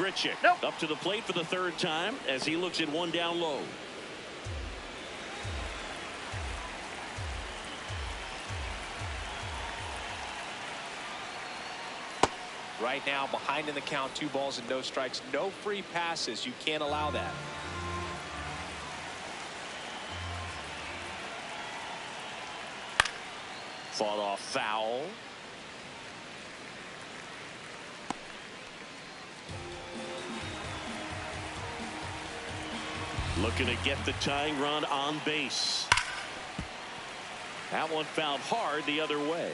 Grichuk up to the plate for the third time as he looks at one down low. Right now, behind in the count, 2 balls and no strikes. No free passes. You can't allow that. Fought off foul. Looking to get the tying run on base. That one fouled hard the other way.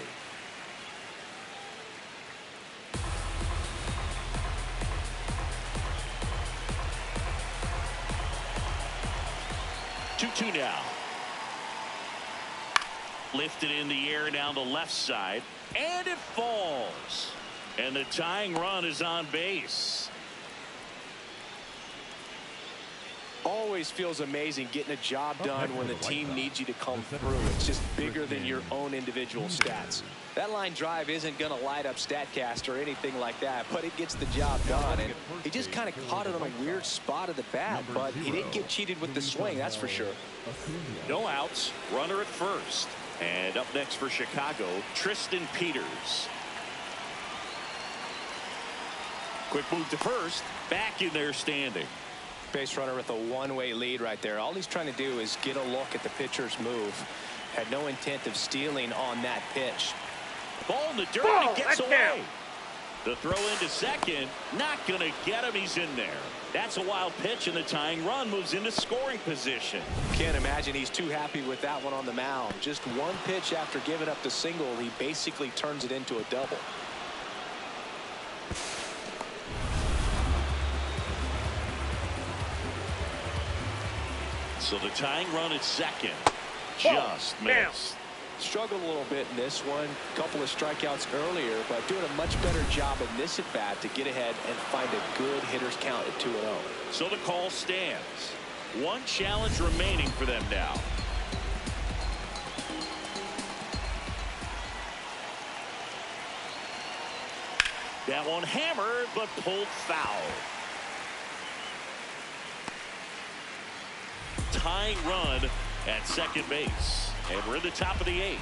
2-2 now. Lifted in the air down the left side, and it falls. And the tying run is on base. Always feels amazing getting a job done when the team needs you to come through. It's just bigger than your own individual stats. That line drive isn't going to light up StatCast or anything like that, but it gets the job done. And he just kind of caught it on a weird spot of the bat, but he didn't get cheated with the swing, that's for sure. No outs, runner at first. And up next for Chicago, Tristan Peters. Quick move to first, back in there standing. Base runner with a one-way lead right there. All he's trying to do is get a look at the pitcher's move. Had no intent of stealing on that pitch. Ball in the dirt, and he gets away. The throw into second, not going to get him. He's in there. That's a wild pitch, and the tying run moves into scoring position. Can't imagine he's too happy with that one on the mound. Just one pitch after giving up the single, he basically turns it into a double. So the tying run at second just missed. Struggled a little bit in this one. Couple of strikeouts earlier, but doing a much better job in this at bat to get ahead and find a good hitter's count at 2-0. So the call stands. One challenge remaining for them now. That one hammered but pulled foul. Tying run at second base, and we're in the top of the 8th.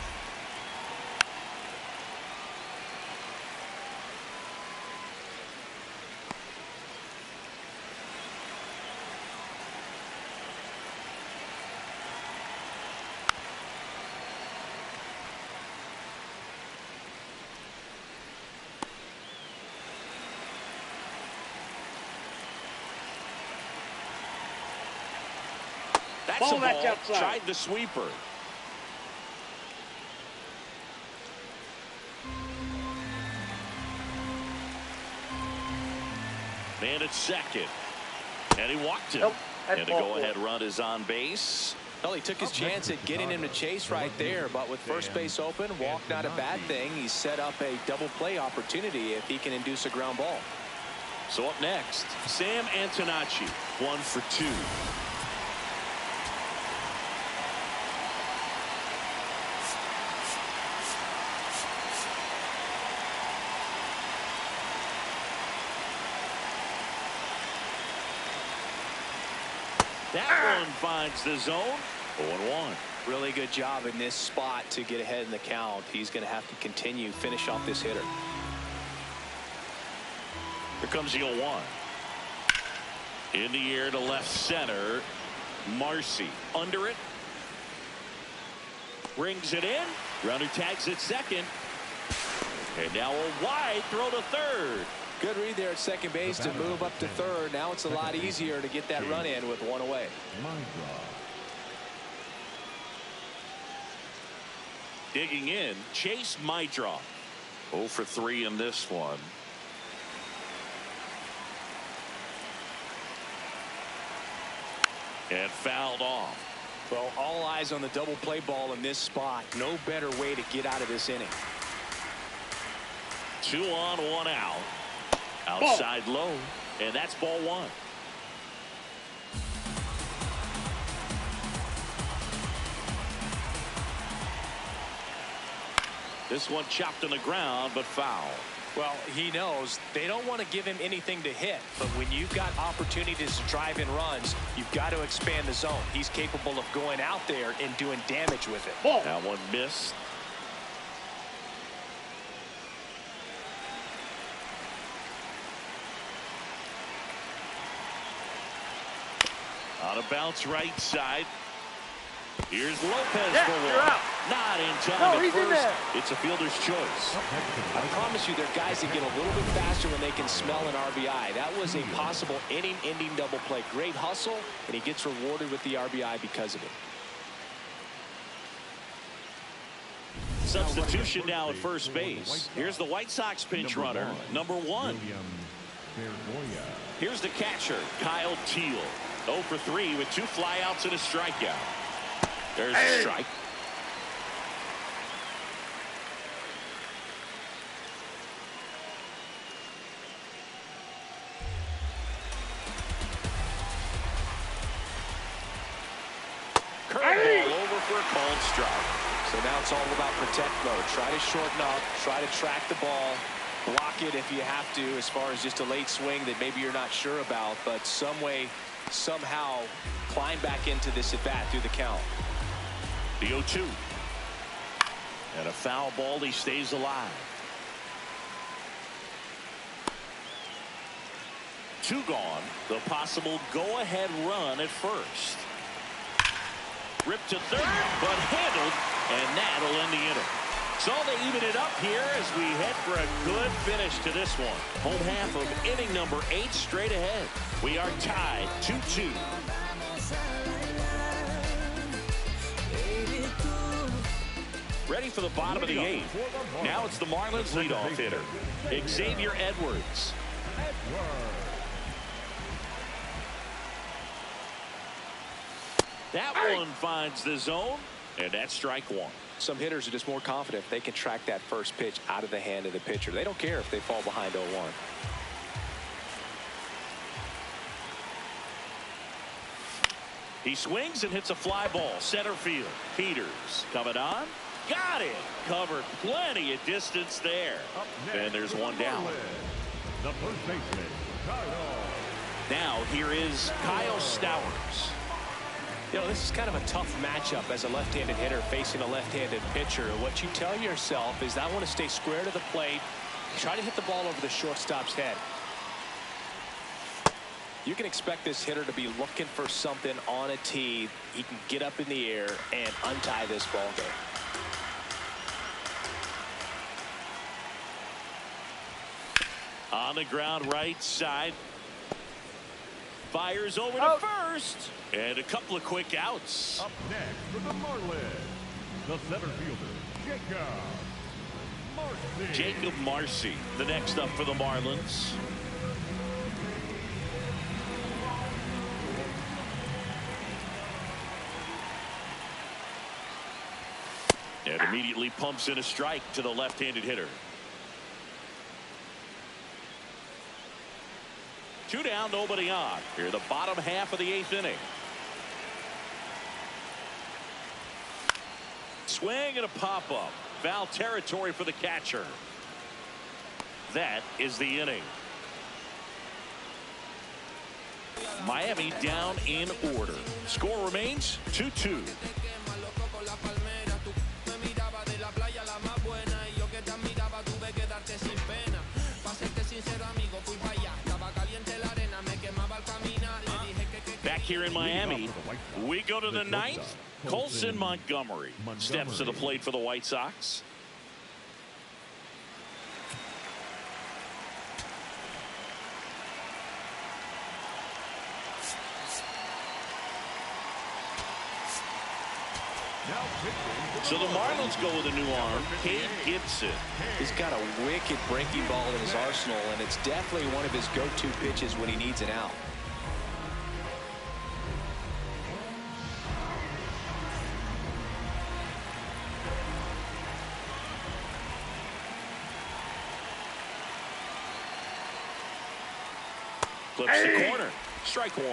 That's a ball. Tried the sweeper. Man at second. And he walked him. And the go-ahead run is on base. Well, he took his chance at getting him to chase right there, but with first base open, walk not a bad thing. He set up a double play opportunity if he can induce a ground ball. So up next, Sam Antonacci, 1 for 2. That one finds the zone. 0-1. Really good job in this spot to get ahead in the count. He's going to have to continue finish off this hitter. Here comes the 0-1. In the air to left center. Marcy under it. Brings it in. Runner tags at second. And now a wide throw to third. Good read there at second base to move up to third. Now it's a lot easier to get that run in with one away. Digging in, Chase Mydroff. 0 for 3 in this one. And fouled off. Well, all eyes on the double play ball in this spot. No better way to get out of this inning. 2 on, 1 out. Outside low, and that's ball 1. This one chopped on the ground, but foul. Well, he knows they don't want to give him anything to hit, but when you've got opportunities to drive in runs, you've got to expand the zone. He's capable of going out there and doing damage with it. That one missed. On a bounce right side. Here's Lopez for one. Not in time at first. It's a fielder's choice. I promise you, there are guys that get a little bit faster when they can smell an RBI. That was a possible inning-ending double play. Great hustle, and he gets rewarded with the RBI because of it. Substitution now at first base. Here's the White Sox pinch runner, number 1. Here's the catcher, Kyle Teal. 0 for 3 with 2 flyouts and a strikeout. There's a strike. Curveball over for a called strike. So now it's all about protect mode. Try to shorten up, try to track the ball, block it if you have to, as far as just a late swing that maybe you're not sure about, but some way, somehow climb back into this at bat through the count. The 0-2. And a foul ball. He stays alive. 2 gone. The possible go-ahead run at first. Ripped to third, but handled, and that'll end the inning. So they even it up here as we head for a good finish to this one. Home half of inning number 8 straight ahead. We are tied 2-2. Ready for the bottom of the 8th. Now it's the Marlins leadoff hitter, Xavier Edwards. That one finds the zone, and that's strike 1. Some hitters are just more confident if they can track that first pitch out of the hand of the pitcher. They don't care if they fall behind 0-1. He swings and hits a fly ball center field. Peters coming on. Got it. Covered plenty of distance there. And there's one down. The first baseman, Kyle. Now here is Kyle Stowers. You know, this is kind of a tough matchup as a left-handed hitter facing a left-handed pitcher. What you tell yourself is I want to stay square to the plate, try to hit the ball over the shortstop's head. You can expect this hitter to be looking for something on a tee. He can get up in the air and untie this ball game. On the ground right side. Fires over to first. And a couple of quick outs. Up next for the Marlins, the center fielder, Jacob Marcy, the next up for the Marlins. And immediately pumps in a strike to the left-handed hitter. 2 down, nobody on. Here, the bottom half of the 8th inning. Swing and a pop-up. Foul territory for the catcher. That is the inning. Miami down in order. Score remains 2-2. Back here in Miami, we go to the 9th. Colson Montgomery steps to the plate for the White Sox. So the Marlins go with a new arm, Cade Gibson. He's got a wicked breaking ball in his arsenal, and it's definitely one of his go-to pitches when he needs an out. Flips the corner. Strike 1.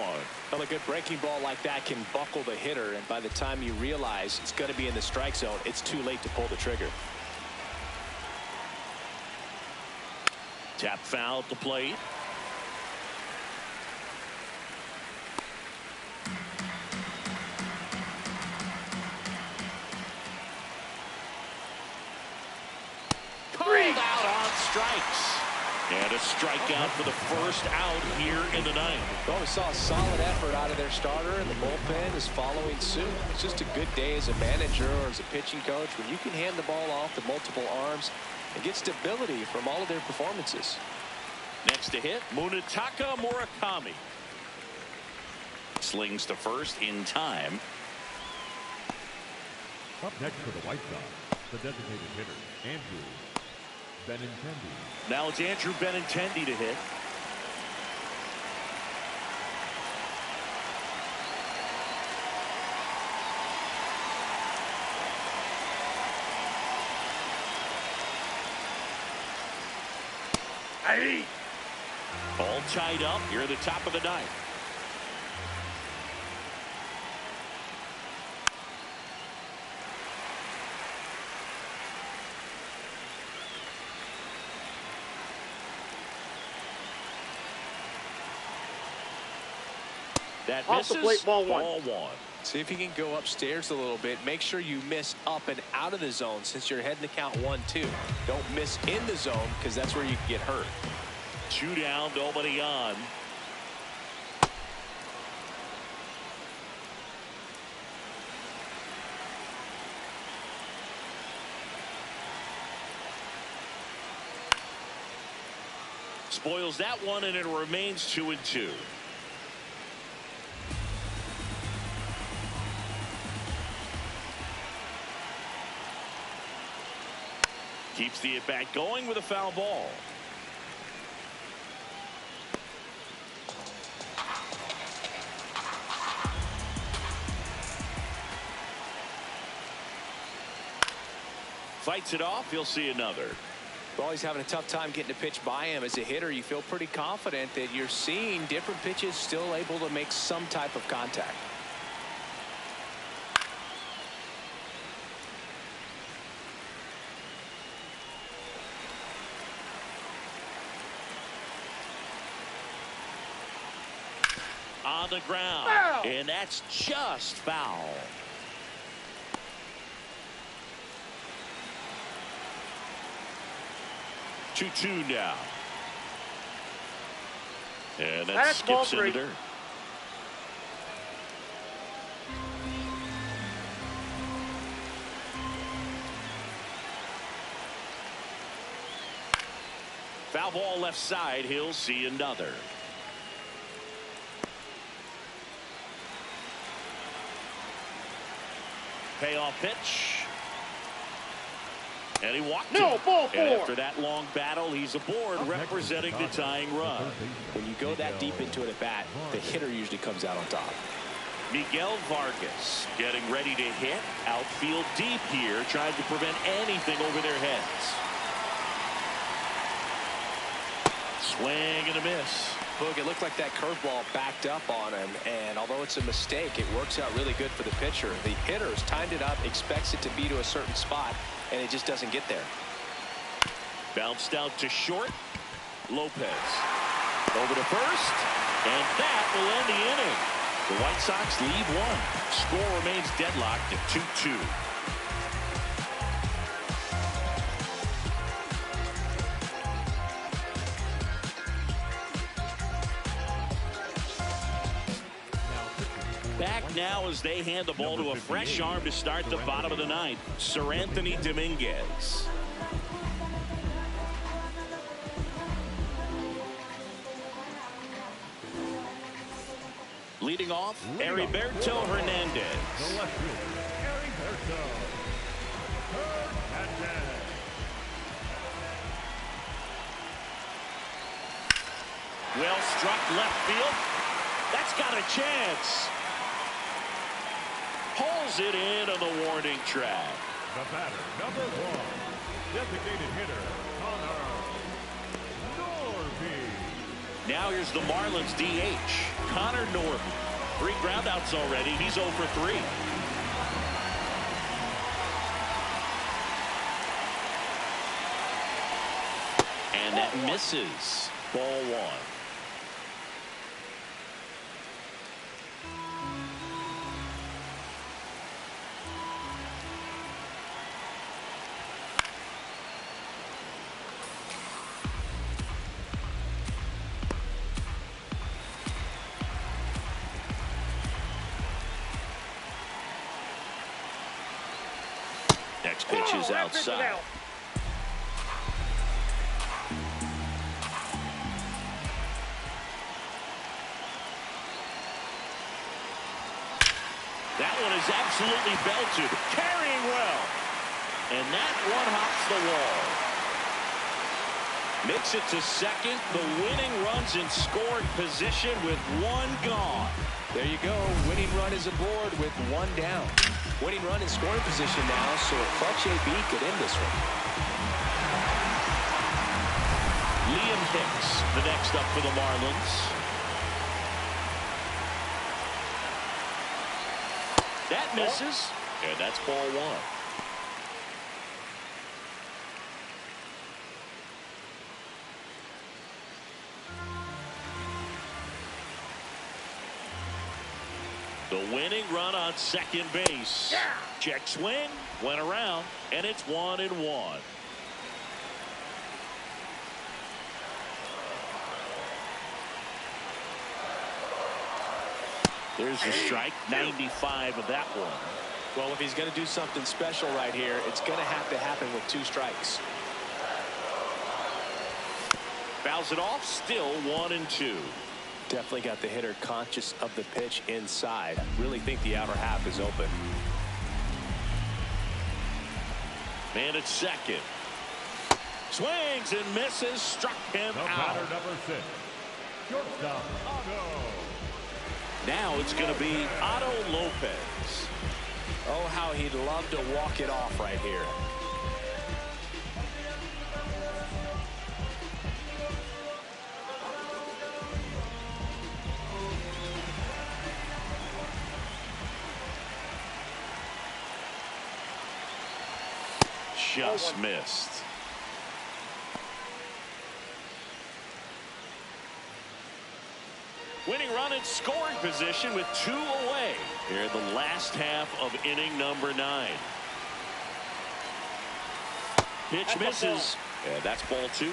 Well, a good breaking ball like that can buckle the hitter, and by the time you realize it's going to be in the strike zone, it's too late to pull the trigger. Tap foul at the plate. Called out on strikes. And a strikeout for the first out here in the ninth. Well, we saw a solid effort out of their starter, and the bullpen is following suit. It's just a good day as a manager or as a pitching coach when you can hand the ball off to multiple arms and get stability from all of their performances. Next to hit, Munetaka Murakami. Slings to first in time. Up next for the White Sox, the designated hitter, Andrew Benintendi. Now it's Andrew Benintendi to hit. Hey! All tied up here at the top of the ninth. That Off the plate, ball one. See if you can go upstairs a little bit. Make sure you miss up and out of the zone since you're heading to count 1-2. Don't miss in the zone because that's where you can get hurt. 2 down, nobody on. Spoils that one, and it remains 2-2. Keeps the at-bat going with a foul ball. Fights it off. He'll see another. Well, he's having a tough time getting a pitch by him. As a hitter, you feel pretty confident that you're seeing different pitches still able to make some type of contact. On the ground. Foul. And that's just foul. Two now. And that skips in the dirt. Foul ball left side. He'll see another. Payoff pitch. And he walked No, ball four. And after that long battle, he's aboard representing the tying run. When you go that deep into it at bat, the hitter usually comes out on top. Miguel Vargas getting ready to hit. Outfield deep here, trying to prevent anything over their heads. Swing and a miss. Look, it looked like that curveball backed up on him, and although it's a mistake, it works out really good for the pitcher. The hitter's timed it up, expects it to be to a certain spot, and it just doesn't get there. Bounced out to short. Lopez over to first, and that will end the inning. The White Sox lead 1. Score remains deadlocked at 2-2. Back now as they hand the ball to a fresh arm to start the bottom of the ninth, Sir Anthony Dominguez. Leading off, Heriberto Hernandez. The left fielder, Heriberto Hernandez. Well struck left field. That's got a chance. Pulls it in on the warning track. The batter, number 1, designated hitter, Connor Norby. Now here's the Marlins DH, Connor Norby. 3 groundouts already. He's 0 for 3. And that misses. Ball one. Next pitch is outside. That one is absolutely belted. Carrying well. And that one hops the wall. Makes it to second. The winning run's in scoring position with one gone. There you go. Winning run is aboard with one down. Winning run in scoring position now, so a clutch AB could end this one. Liam Hicks, the next up for the Marlins. That misses, and that's ball one. The winning run on second base. Yeah. Check swing, went around, and it's 1-1. There's a strike, 95 of that one. Well, if he's going to do something special right here, it's going to have to happen with 2 strikes. Fouls it off, still 1-2. Definitely got the hitter conscious of the pitch inside. Really think the outer half is open. Man at second. Swings and misses. Struck him out. Batter number 6. Shortstop, Otto. Now it's going to be Otto Lopez. Oh, how he'd love to walk it off right here. Just missed. Winning run in scoring position with 2 away here in the last half of inning number 9. Pitch misses, and that's ball 2.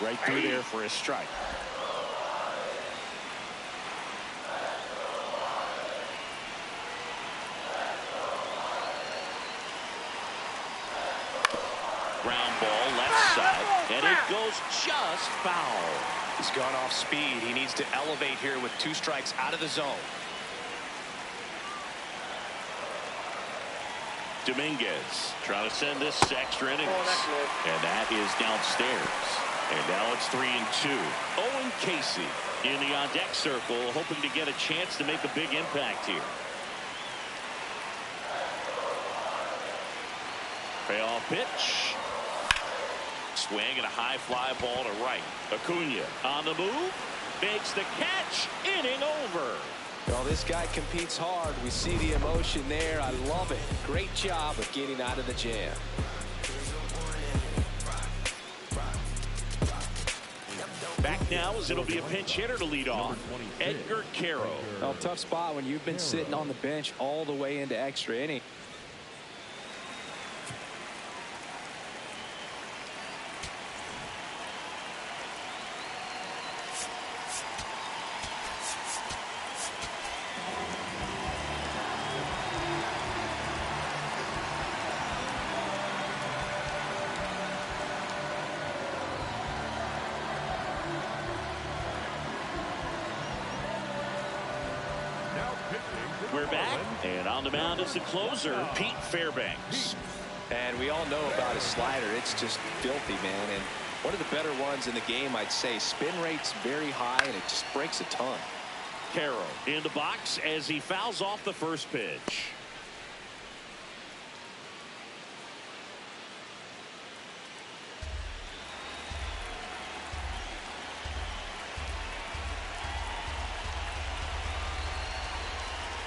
Right through there for a strike. Ground ball left side, and it goes just foul. He's gone off speed. He needs to elevate here with 2 strikes out of the zone. Dominguez trying to send this to extra innings, and that is downstairs. And now it's 3-2. Owen Casey in the on-deck circle, hoping to get a chance to make a big impact here. Payoff pitch. Swing and a high fly ball to right. Acuna on the move. Makes the catch. Inning over. Well, this guy competes hard. We see the emotion there. I love it. Great job of getting out of the jam. Back now as it'll be a pinch hitter to lead off. Edgar Caro. Well, tough spot when you've been sitting on the bench all the way into extra inning. We're back, and on the mound is the closer, Pete Fairbanks. And we all know about his slider. It's just filthy, man. And one of the better ones in the game, I'd say. Spin rate's very high, and it just breaks a ton. Caro in the box as he fouls off the first pitch.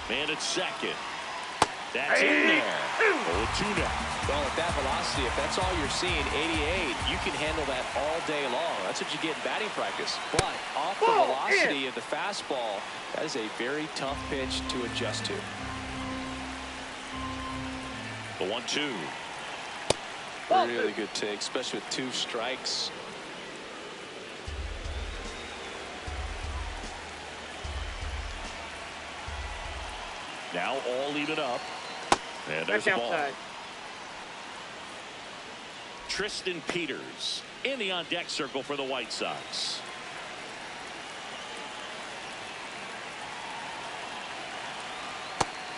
Man at second. That's in there. 0-2 now. Well, at that velocity, if that's all you're seeing, 88, you can handle that all day long. That's what you get in batting practice. But off the velocity of the fastball, that is a very tough pitch to adjust to. The 1-2. Really good take, especially with 2 strikes. Now all even up. And there's the ball. Tristan Peters in the on-deck circle for the White Sox.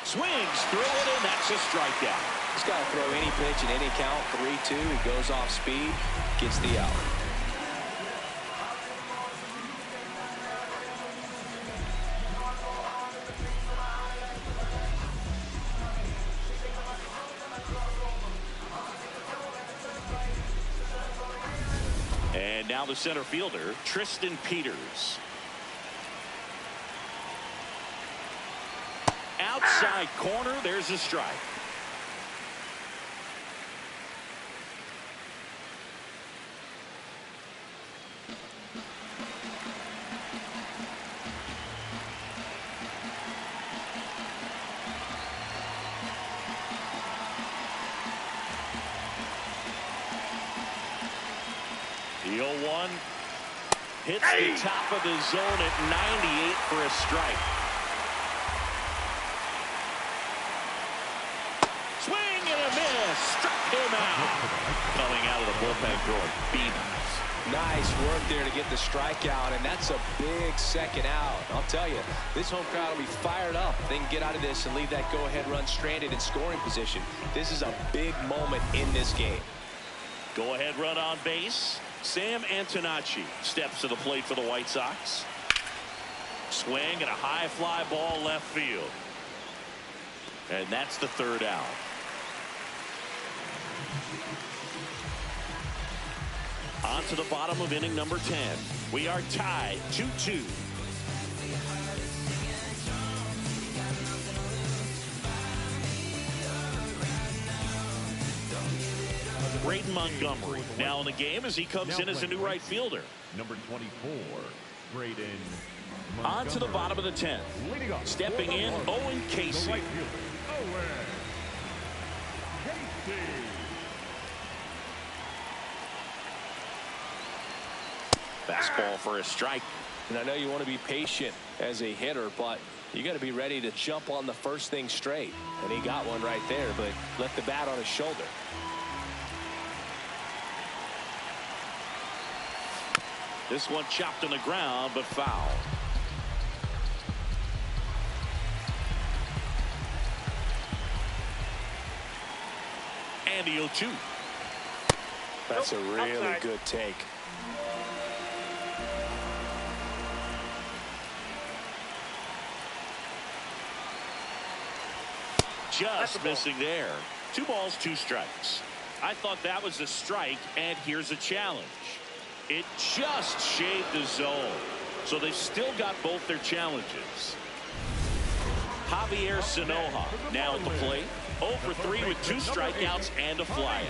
Swings through it, and that's a strikeout. He's got to throw any pitch in any count. 3-2. He goes off speed, gets the out. And now the center fielder, Tristan Peters. Outside corner, there's a strike. The 0-1 hits the top of the zone at 98 for a strike. Swing and a miss. Struck him out. Coming out of the bullpen throwing beatings. Nice work there to get the strikeout, and that's a big second out. I'll tell you, this home crowd will be fired up. They can get out of this and leave that go-ahead run stranded in scoring position. This is a big moment in this game. Go-ahead run on base. Sam Antonacci steps to the plate for the White Sox. Swing and a high fly ball left field. And that's the third out. On to the bottom of inning number 10. We are tied 2-2. Braden Montgomery now in the game as he comes in as a new right fielder. Number 24, Braden Montgomery. On to the bottom of the 10th. Stepping in, Owen Casey. Right fielder, Owen Casey. Fastball for a strike. And I know you want to be patient as a hitter, but you got to be ready to jump on the first thing straight. And he got one right there, but left the bat on his shoulder. This one chopped on the ground, but foul. And the 0-2. That's a really good take. Just missing there. 2 balls, 2 strikes. I thought that was a strike, and here's a challenge. It just shaved the zone. So they've still got both their challenges. Javier Sanoja now at the plate. 0 for 3 with 2 strikeouts and a flyout.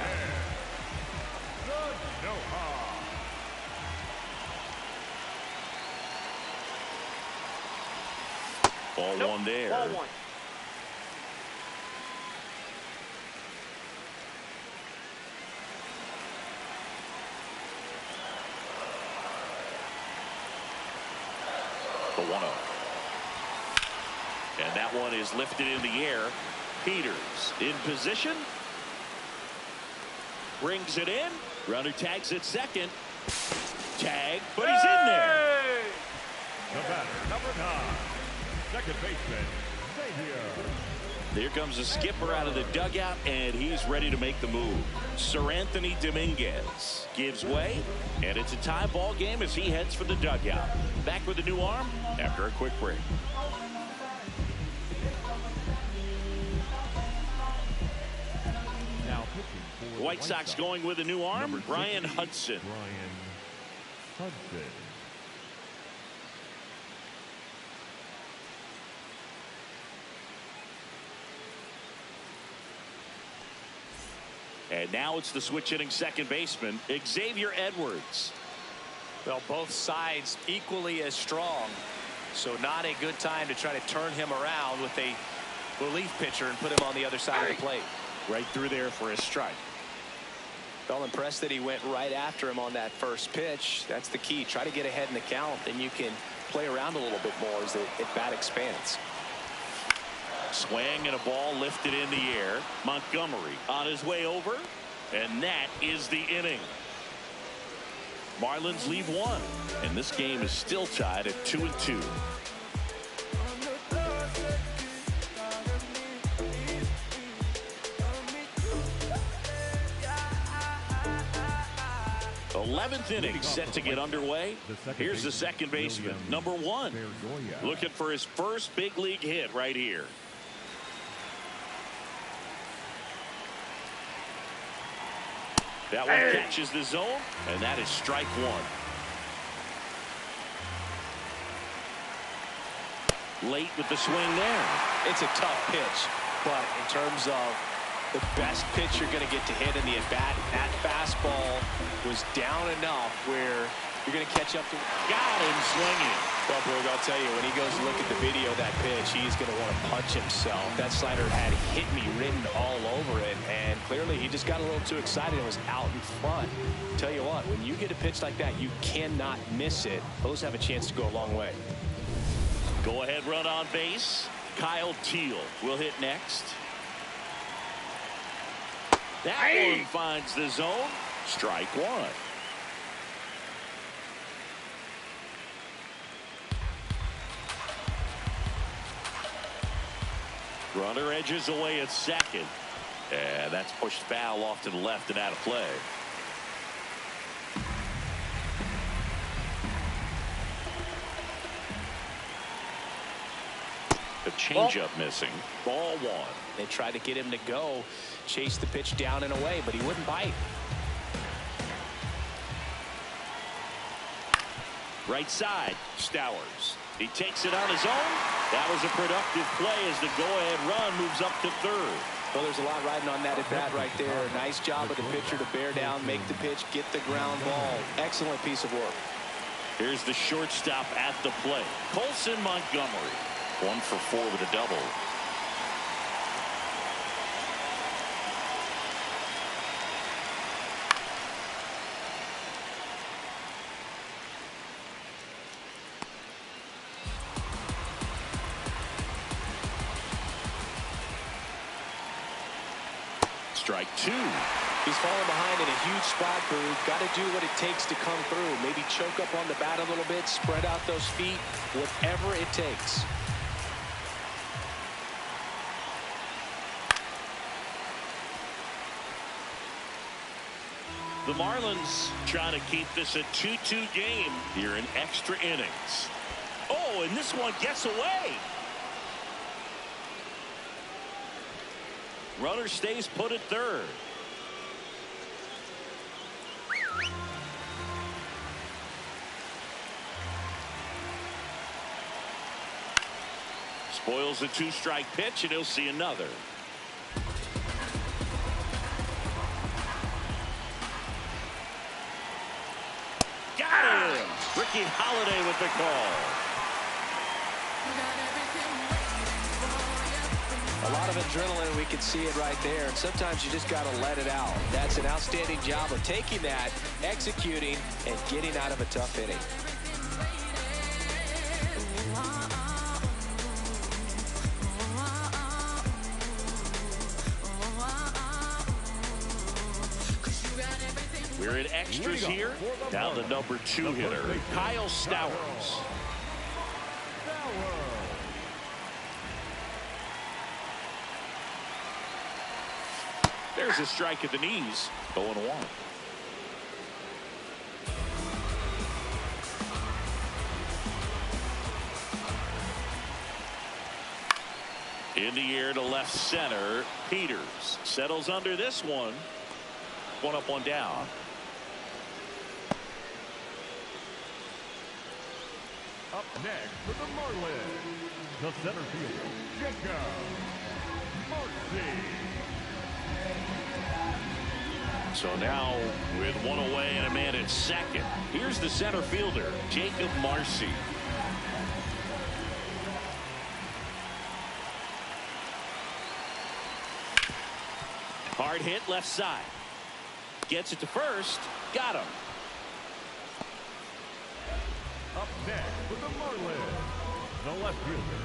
Ball one there. Ball one. The 1-0. And that one is lifted in the air. Peters in position. Brings it in. Runner tags at second. Tag, but he's in there. The batter, number 9, second baseman, Xavier. Here comes the skipper out of the dugout, and he's ready to make the move. Sir Anthony Dominguez gives way, and it's a tie ball game as he heads for the dugout. Back with a new arm after a quick break. Now pitching for the White Sox going with a new arm, Number Brian 60, Hudson. Brian Hudson. And now it's the switch hitting second baseman, Xavier Edwards. Well, both sides equally as strong. So not a good time to try to turn him around with a relief pitcher and put him on the other side of the plate. Right through there for a strike. Well, impressed that he went right after him on that first pitch. That's the key. Try to get ahead in the count, then you can play around a little bit more as the at-bat expands. Swing and a ball lifted in the air. Montgomery on his way over, and that is the inning. Marlins leave one, and this game is still tied at 2-2. The 11th inning set to get underway. Here's the second baseman, number 1, looking for his first big league hit right here. That one catches the zone, and that is strike 1. Late with the swing there. It's a tough pitch, but in terms of the best pitch you're going to get to hit in the at-bat, that fastball was down enough where you're going to catch up to. Got him swinging. Well, Berg, I'll tell you, when he goes to look at the video of that pitch, he's going to want to punch himself. That slider had hit me written all over it, and clearly he just got a little too excited and was out in front. Tell you what, when you get a pitch like that, you cannot miss it. Those have a chance to go a long way. Go ahead run on base. Kyle Teal will hit next. That one finds the zone. Strike 1. Runner edges away at second. And that's pushed foul off to the left and out of play. The changeup missing. Ball 1. They tried to get him to go, chase the pitch down and away, but he wouldn't bite. Right side, Stowers. He takes it on his own. That was a productive play as the go-ahead run moves up to third. Well, there's a lot riding on that at-bat right there. Nice job of the pitcher to bear down, make the pitch, get the ground ball. Excellent piece of work. Here's the shortstop at the plate. Colson Montgomery. 1 for 4 with a double. Strike 2. He's falling behind in a huge spot, Berg. Got to do what it takes to come through. Maybe choke up on the bat a little bit, spread out those feet, whatever it takes. The Marlins trying to keep this a 2-2 game here in extra innings. Oh, and this one gets away. Runner stays put at third. Spoils the 2-strike pitch, and he'll see another. Got him! Ricky Holiday with the call. A lot of adrenaline, we can see it right there. And sometimes you just got to let it out. That's an outstanding job of taking that, executing, and getting out of a tough inning. We're in extras here. Now the number 2 hitter, Kyle Stowers. There's a strike at the knees. 0-1. In the air to left center. Peters settles under this one. 1 up, 1 down. Up next for the Marlins, the center fielder, Jacob Marcy. So now with one away and a man at second, here's the center fielder, Jacob Marcy. Hard hit left side. Gets it to first. Got him. Up next with the Marlins, the left fielder,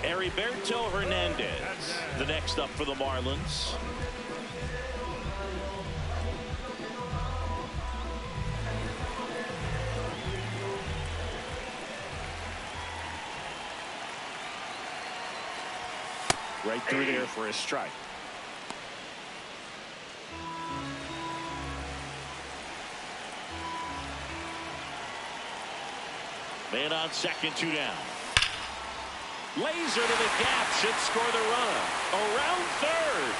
Heriberto Hernandez, the next up for the Marlins. Right through there for a strike. Man on second, 2 down. Laser to the gap, should score the run. Around third.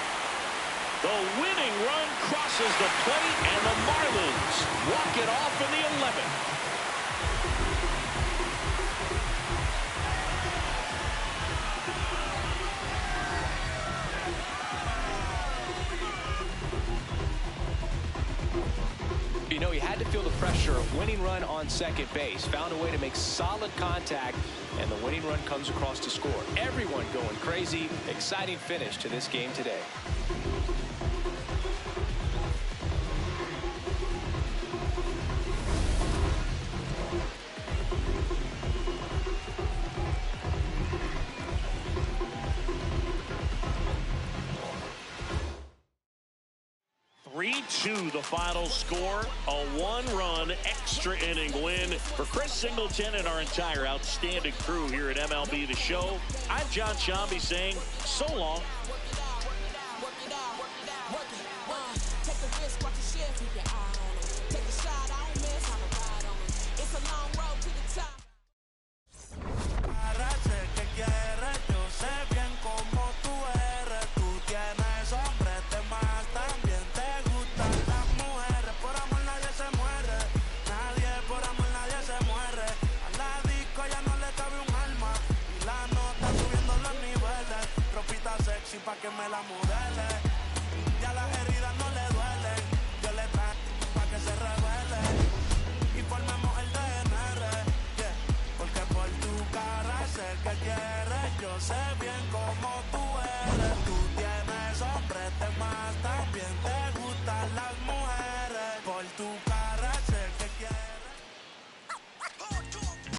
The winning run crosses the plate, and the Marlins walk it off in the 11th. You know, he had to feel the pressure of winning run on second base. Found a way to make solid contact, and the winning run comes across to score. Everyone going crazy. Exciting finish to this game today. 3-2 the final score. A 1-run extra inning win for Chris Singleton and our entire outstanding crew here at MLB The Show. I'm John Shambi saying so long. Pa' que me la modele, ya las heridas no le duelen, yo le traigo pa' que se revele, y formemos el DNR, yeah, porque por tu cara sé que quieres, yo sé bien.